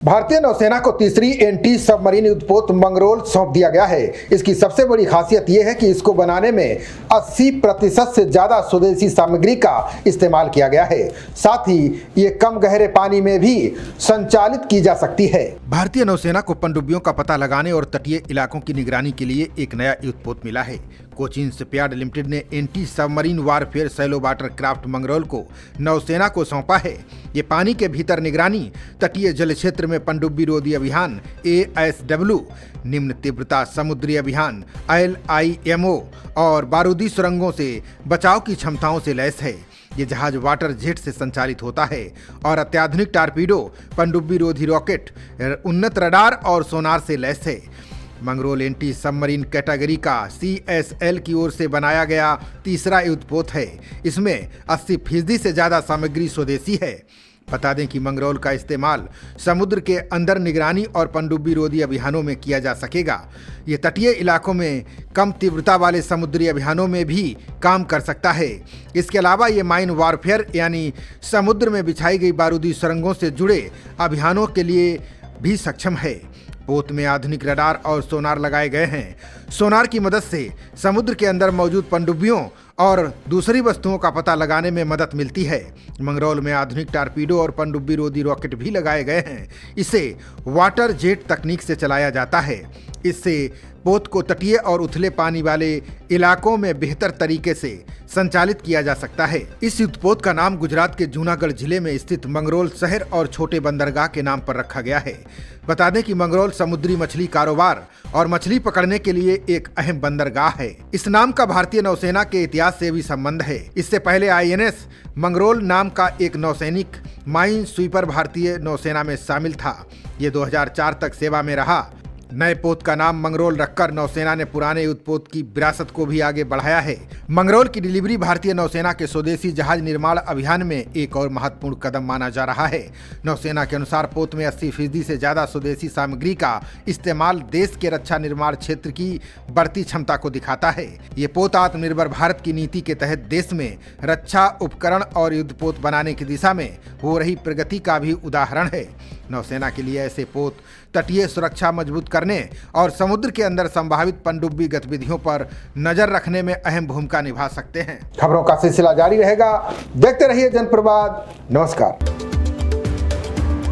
भारतीय नौसेना को तीसरी एंटी सबमरीन युद्धपोत मंगरोल सौंप दिया गया है। इसकी सबसे बड़ी खासियत यह है कि इसको बनाने में 80% से ज्यादा स्वदेशी सामग्री का इस्तेमाल किया गया है। साथ ही ये कम गहरे पानी में भी संचालित की जा सकती है। भारतीय नौसेना को पनडुब्बियों का पता लगाने और तटीय इलाकों की निगरानी के लिए एक नया युद्धपोत मिला है। कोचिन शिपयार्ड लिमिटेड ने anti submarine warfare shallow water craft Mangrol को नौसेना को सौंपा है। ये पानी के भीतर निगरानी, तटीय जल क्षेत्र में पनडुब्बी रोधी अभियान ASW, निम्न तीव्रता समुद्री अभियान LIMO और बारूदी सुरंगों से बचाव की क्षमताओं से लैस है। ये जहाज वाटर जेट से संचालित होता है और अत्याधुनिक टारपीडो, पनडुब्बी रोधी रॉकेट, उन्नत रडार और सोनार से लैस है। मंगरोल एंटी सबमरीन कैटेगरी का CSL की ओर से बनाया गया तीसरा युद्धपोत है। इसमें 80% से ज्यादा सामग्री स्वदेशी है। बता दें कि मंगरोल का इस्तेमाल समुद्र के अंदर निगरानी और पनडुब्बी रोधी अभियानों में किया जा सकेगा। ये तटीय इलाकों में कम तीव्रता वाले समुद्री अभियानों में भी काम कर सकता है। इसके अलावा ये माइन वारफेयर यानी समुद्र में बिछाई गई बारूदी सुरंगों से जुड़े अभियानों के लिए भी सक्षम है। पोत में आधुनिक रडार और सोनार लगाए गए हैं। सोनार की मदद से समुद्र के अंदर मौजूद पनडुब्बियों और दूसरी वस्तुओं का पता लगाने में मदद मिलती है। मंगरोल में आधुनिक टारपीडो और पनडुब्बी रोधी रॉकेट भी लगाए गए हैं। इसे वाटर जेट तकनीक से चलाया जाता है। इससे पोत को तटीय और उथले पानी वाले इलाकों में बेहतर तरीके से संचालित किया जा सकता है। इस युद्धपोत का नाम गुजरात के जूनागढ़ जिले में स्थित मंगरोल शहर और छोटे बंदरगाह के नाम पर रखा गया है। बता दें कि मंगरोल समुद्री मछली कारोबार और मछली पकड़ने के लिए एक अहम बंदरगाह है। इस नाम का भारतीय नौसेना के इतिहास से भी संबंध है। इससे पहले INS मंगरोल नाम का एक नौसैनिक माइन स्वीपर भारतीय नौसेना में शामिल था। ये 2004 तक सेवा में रहा। नए पोत का नाम मंगरोल रखकर नौसेना ने पुराने युद्धपोत की विरासत को भी आगे बढ़ाया है। मंगरोल की डिलीवरी भारतीय नौसेना के स्वदेशी जहाज निर्माण अभियान में एक और महत्वपूर्ण कदम माना जा रहा है। नौसेना के अनुसार पोत में 80% से ज्यादा स्वदेशी सामग्री का इस्तेमाल देश के रक्षा निर्माण क्षेत्र की बढ़ती क्षमता को दिखाता है। ये पोत आत्मनिर्भर भारत की नीति के तहत देश में रक्षा उपकरण और युद्धपोत बनाने की दिशा में हो रही प्रगति का भी उदाहरण है। नौसेना के लिए ऐसे पोत तटीय सुरक्षा मजबूत करने और समुद्र के अंदर संभावित पनडुब्बी गतिविधियों पर नजर रखने में अहम भूमिका निभा सकते हैं। खबरों का सिलसिला जारी रहेगा। देखते रहिए जनप्रवाद। नमस्कार।